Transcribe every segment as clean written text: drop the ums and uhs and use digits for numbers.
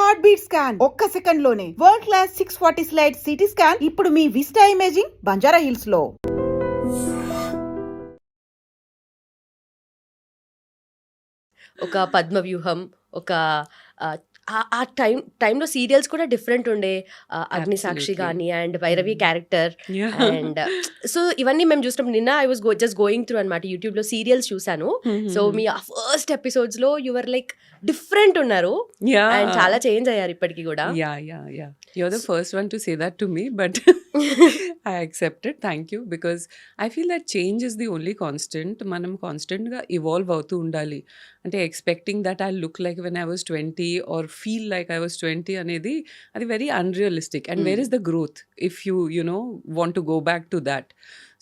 Heart beat scan ఒక్క second లోనే world class 640 slide CT scan ఇప్పుడు మీ విస్టా ఇమేజింగ్ బంజారా హిల్స్ లో. ఒక పద్మవ్యూహం, ఒక ఆ టైంలో సీరియల్స్ కూడా డిఫరెంట్ ఉండే. అగ్నిసాక్షి కానీ and Bhairavi character and so ఇవన్నీ మేము చూసినప్పుడు నిన్న I was just going through అనమాట, యూట్యూబ్లో సీరియల్స్ చూసాను. సో మీ ఆ ఫస్ట్ ఎపిసోడ్స్లో యువర్ లైక్ డిఫరెంట్ ఉన్నారు అండ్ చాలా చేంజ్ అయ్యారు ఇప్పటికి కూడా. You're the first one to say that to me, but I accept it. Thank you, because I feel that change is the only constant. Manam constant ga evolve avutu undali. Ante expecting that I'll look like when I was 20 or feel like I was 20 anedi adi very unrealistic. And where is the growth if you know want to go back to that?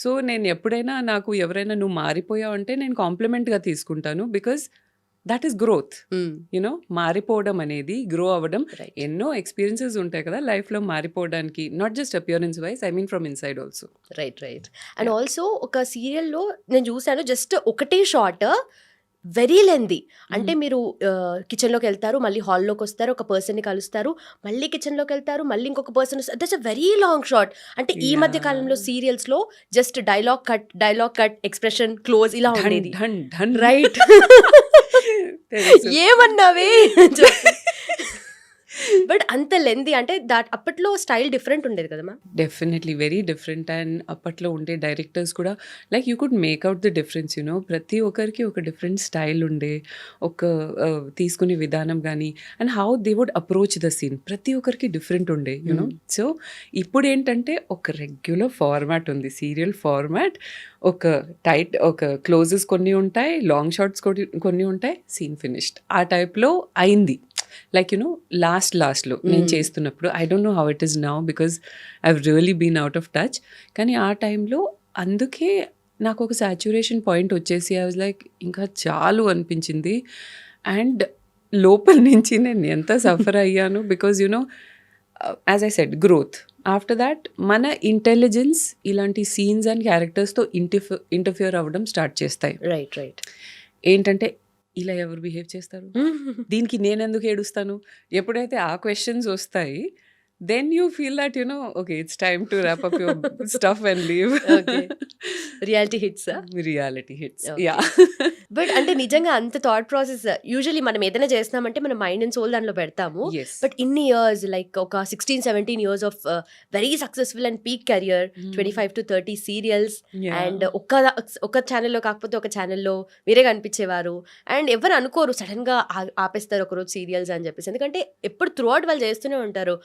So నేను ఎప్పుడైనా నాకు ఎవరైనా నువ్వు మారిపోయావు అంటే నేను కాంప్లిమెంట్గా తీసుకుంటాను, because that is growth. You know మారిపోవడం అనేది, గ్రో అవ్వడం. ఎన్నో ఎక్స్పీరియన్సెస్ ఉంటాయి కదా లైఫ్లో మారిపోవడానికి, not just appearance wise, I mean from inside also. Right. And also ఒక సీరియల్లో నేను చూసాను, జస్ట్ ఒకటే షార్ట్ వెరీ లెందీ. అంటే మీరు కిచెన్లోకి వెళ్తారు, మళ్ళీ హాల్లోకి వస్తారు, ఒక పర్సన్ని కలుస్తారు, మళ్ళీ కిచెన్లోకి వెళ్తారు, మళ్ళీ ఇంకొక పర్సన్ వస్తారు. That's a very long shot. అంటే ఈ మధ్య కాలంలో సీరియల్స్లో just dialogue cut expression close ఇలా ఉండేది. రైట్. ఏమన్నావే బట్ అంత లెంది అంటే దాట్ అప్పట్లో స్టైల్ డిఫరెంట్ ఉండేది కదా ma'am. Definitely very different. And అప్పట్లో ఉండే డైరెక్టర్స్ కూడా like you could make out the difference. You know ప్రతి ఒక్కరికి ఒక డిఫరెంట్ స్టైల్ ఉండే, ఒక తీసుకునే విధానం కానీ, and how they would approach the scene ప్రతి ఒక్కరికి డిఫరెంట్ ఉండే. యూనో సో ఇప్పుడు ఏంటంటే ఒక రెగ్యులర్ ఫార్మాట్ ఉంది, సీరియల్ ఫార్మాట్. ఒక క్లోజెస్ కొన్ని ఉంటాయి, లాంగ్ షార్ట్స్ కొన్ని ఉంటాయి, సీన్ ఫినిష్డ్ ఆ టైప్లో అయింది. లైక్ యూనో లాస్ట్లో నేను చేస్తున్నప్పుడు, I don't know how it is now because I have really been out of touch. కానీ ఆ టైంలో అందుకే నాకు ఒక సాచ్యురేషన్ పాయింట్ వచ్చేసి ఐ వాజ్ లైక్ ఇంకా చాలు అనిపించింది. అండ్ లోపల నుంచి నేను ఎంత సఫర్ అయ్యాను, because you know as I said growth. After that మన ఇంటెలిజెన్స్ ఇలాంటి సీన్స్ అండ్ క్యారెక్టర్స్తో ఇంటర్ఫియర్ అవ్వడం స్టార్ట్ చేస్తాయి. రైట్. ఏంటంటే ఇలా ఎవరు బిహేవ్ చేస్తారు, దీనికి నేను ఎందుకు ఏడుస్తాను, ఎప్పుడైతే ఆ క్వశ్చన్స్ వస్తాయి, then you feel that okay, it's time to wrap up your stuff and leave. Reality hits. Yeah. But అంటే నిజంగా అంత థాట్ ప్రాసెస్ యూజువల్లీ మనం ఏదైనా చేస్తున్నామంటే మన మైండ్ అండ్ సోల్ దాంట్లో పెడతాము. బట్ ఇన్ని ఇయర్స్ లైక్ ఒక 16-17 years of very successful and peak career, 25 to 30 serials, and ఒక ఛానల్లో కాకపోతే ఒక ఛానల్లో మీరే కనిపించేవారు. అండ్ ఎవరు అనుకోరు సడన్ గా ఆపేస్తారు ఒకరోజు సీరియల్స్ అని చెప్పేసి, ఎందుకంటే ఎప్పుడు త్రూ అవుట్ వాళ్ళు చేస్తూనే ఉంటారు.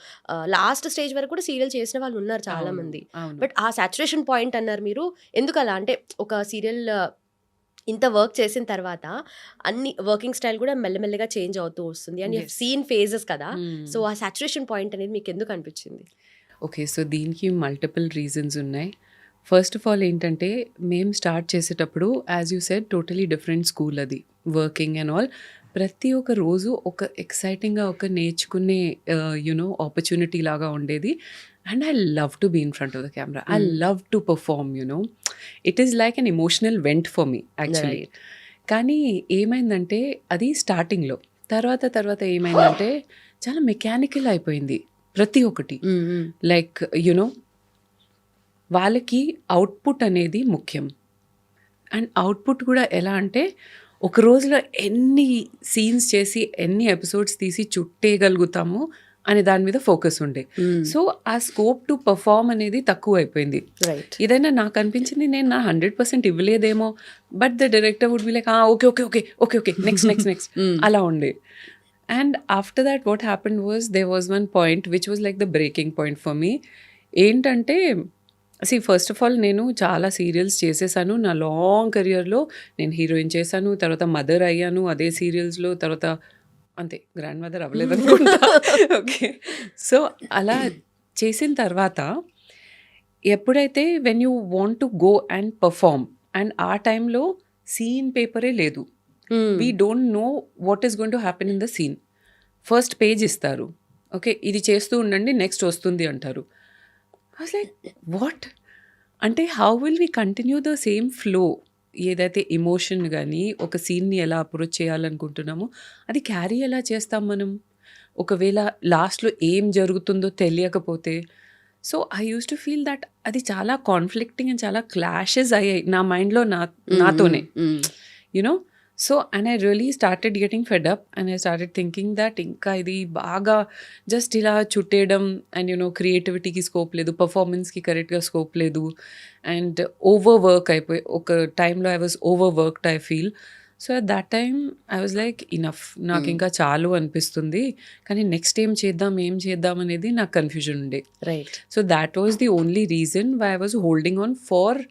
లాస్ట్ స్టేజ్ వరకు కూడా సీరియల్ చేసిన వాళ్ళు ఉన్నారు చాలా మంది. బట్ ఆ సాచురేషన్ పాయింట్ అన్నారు మీరు, ఎందుకు అలా అంటే ఒక సీరియల్ ఇంత వర్క్ చేసిన తర్వాత అన్ని వర్కింగ్ స్టైల్ కూడా మెల్లమెల్లగా చేంజ్ అవుతూ వస్తుంది అండ్ సీన్ ఫేజెస్ కదా. సో ఆ సాచురేషన్ పాయింట్ అనేది మీకు ఎందుకు అనిపించింది? ఓకే, సో దీనికి మల్టిపుల్ రీజన్స్ ఉన్నాయి. ఫస్ట్ ఆఫ్ ఆల్ ఏంటంటే మేము స్టార్ట్ చేసేటప్పుడు as you said totally different school, అది వర్కింగ్ అండ్ ఆల్. ప్రతి ఒక్క రోజు ఒక ఎక్సైటింగ్గా ఒక నేర్చుకునే ఆపర్చునిటీ లాగా ఉండేది. And I love to be in front of the camera, I love to perform. It is like an emotional vent for me actually. కానీ ఏమైందంటే అది స్టార్టింగ్లో, తర్వాత ఏమైందంటే చాలా మెకానికల్ అయిపోయింది ప్రతి ఒక్కటి. లైక్ వాళ్ళకి అవుట్పుట్ అనేది ముఖ్యం. అండ్ అవుట్పుట్ కూడా ఎలా అంటే ఒక రోజులో ఎన్ని సీన్స్ చేసి ఎన్ని ఎపిసోడ్స్ తీసి చుట్టేయగలుగుతాము అనే దాని మీద ఫోకస్ ఉండే. సో ఆ స్కోప్ టు పర్ఫార్మ్ అనేది తక్కువ అయిపోయింది. ఇదైనా నాకు అనిపించింది నేను నా 100% ఇవ్వలేదేమో, but the director would be like okay next అలా ఉండే. And after that what happened was there was one point which was like the breaking point for me. ఏంటంటే ఫస్ట్ ఆఫ్ ఆల్ నేను చాలా సీరియల్స్ చేసేసాను నా లాంగ్ కెరియర్లో. నేను heroine చేశాను, తర్వాత మదర్ అయ్యాను అదే సీరియల్స్లో, తర్వాత అంతే గ్రాండ్ మదర్ అవ్వలేదు అనుకుంటా. ఓకే, సో అలా చేసిన తర్వాత ఎప్పుడైతే when you want to go and perform, and ఆ టైంలో సీన్ పేపరే లేదు, we don't know what is going to happen in the scene. First page ఇస్తారు, ఓకే ఇది చేస్తూ ఉండండి నెక్స్ట్ వస్తుంది అంటారు. I was like, what? అంటే how will we continue the same flow? ఏదైతే ఎమోషన్ కానీ ఒక సీన్ని ఎలా అప్రోచ్ చేయాలనుకుంటున్నామో అది క్యారీ ఎలా చేస్తాం మనం? ఒకవేళ లాస్ట్లో ఏం జరుగుతుందో తెలియకపోతే, so I used to feel that అది చాలా కాన్ఫ్లిక్టింగ్ అండ్ చాలా క్లాషెస్ అయ్యాయి నా మైండ్లో నాతోనే you know. So and I really started getting fed up and I started thinking that ఇంకా ఇది బాగా జస్ట్ ఇలా చుట్టేయడం అండ్ యునో క్రియేటివిటీకి స్కోప్ లేదు, పర్ఫార్మెన్స్కి కరెక్ట్గా స్కోప్ లేదు, అండ్ ఓవర్ వర్క్ అయిపోయి ఒక టైంలో I was over worked I feel. So at that time I was like enough, నాకు ఇంకా చాలు అనిపిస్తుంది, కానీ నెక్స్ట్ ఏం చేద్దాం అనేది నాకు కన్ఫ్యూజన్ ఉండే. Right. So that was the only reason why I was holding on far.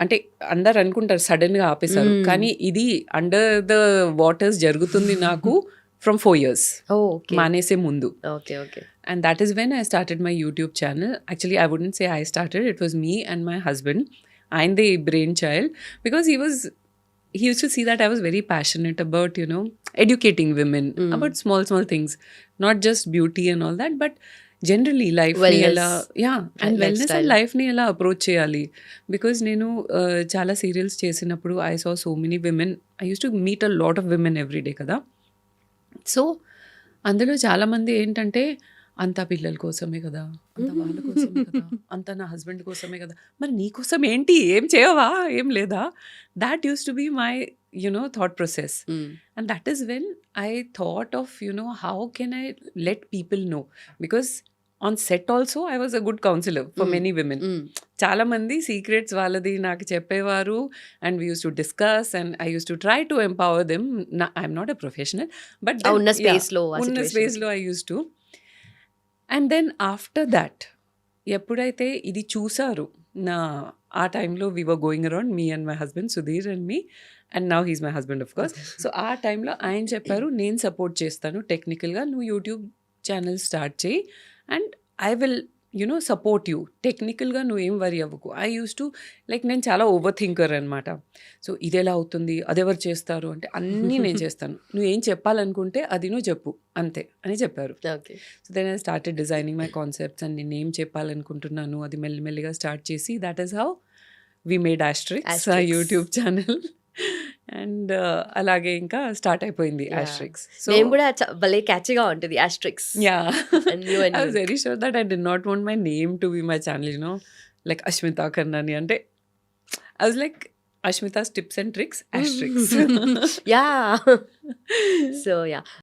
అంటే అందరు అనుకుంటారు సడన్గా ఆపేశారు, కానీ ఇది అండర్ ద వాటర్స్ జరుగుతుంది నాకు ఫ్రమ్ 4 years ఓకే మానేసే ముందు. Okay okay. And that is when I started my YouTube channel. Actually, I wouldn't say I started. It was me and my husband. I'm the brainchild because he used to see that I was very passionate about, you know, educating women about small things, not just beauty and all that, but generally life ni Wellness. ela, yeah, and wellness Lifestyle. and life ni ela approach cheyali. Because nenu chala serials chesinappudu I saw so many women. I used to meet a lot of women every day kada. So అందులో చాలామంది ఏంటంటే అంతా పిల్లల కోసమే కదా, అంతా వాళ్ళ కోసమే కదా, అంతా నా హస్బెండ్ కోసమే కదా, మరి నీ కోసం ఏంటి, ఏం చేయవా, ఏం లేదా? That used to be my you know thought process. And that is when I thought of you know how can I let people know, because on set also I was a good counsellor for many women. చాలా మంది secrets వాళ్ళది నాకు చెప్పేవారు, and we used to discuss and I used to try to empower them. I'm not a professional, but ఉన్న స్పేస్లో ఉన్న స్పేస్లో I used to. And then after that ఎప్పుడైతే ఇది చూసారు ఆ టైంలో we were going around, me and my husband Sudheer and me, and now he's my husband of course. So ఆ టైంలో ఆయన చెప్పారు, నేను సపోర్ట్ చేస్తాను టెక్నికల్గా, నువ్వు యూట్యూబ్ ఛానల్ స్టార్ట్ చేయి and I will you know support you టెక్నికల్గా, నువ్వేం వరీ అవ్వకు. ఐ యూస్ టు లైక్ నేను చాలా ఓవర్ థింకర్ అనమాట. సో ఇది ఎలా అవుతుంది, అదెవరు చేస్తారు అంటే అన్నీ నేను చేస్తాను, నువ్వేం చెప్పాలనుకుంటే అది నువ్వు చెప్పు అంతే అని చెప్పారు. Okay. So then I started designing my concepts and నేను ఏం చెప్పాలనుకుంటున్నాను అది మెల్లిమెల్లిగా స్టార్ట్ చేసి that is how we made Asterix ఆ యూట్యూబ్ ఛానల్. అండ్ అలాగే ఇంకా స్టార్ట్ అయిపోయింది ఆస్ట్రిక్స్. సో నేను కూడా భలే క్యాచ్గా ఉంటుంది asterisks. yeah, I was very sure that I did not want my name to be my channel, you know, like Ashmita Karnani. Ante I was like Ashmita's tips and tricks, asterisks. Yeah. So yeah.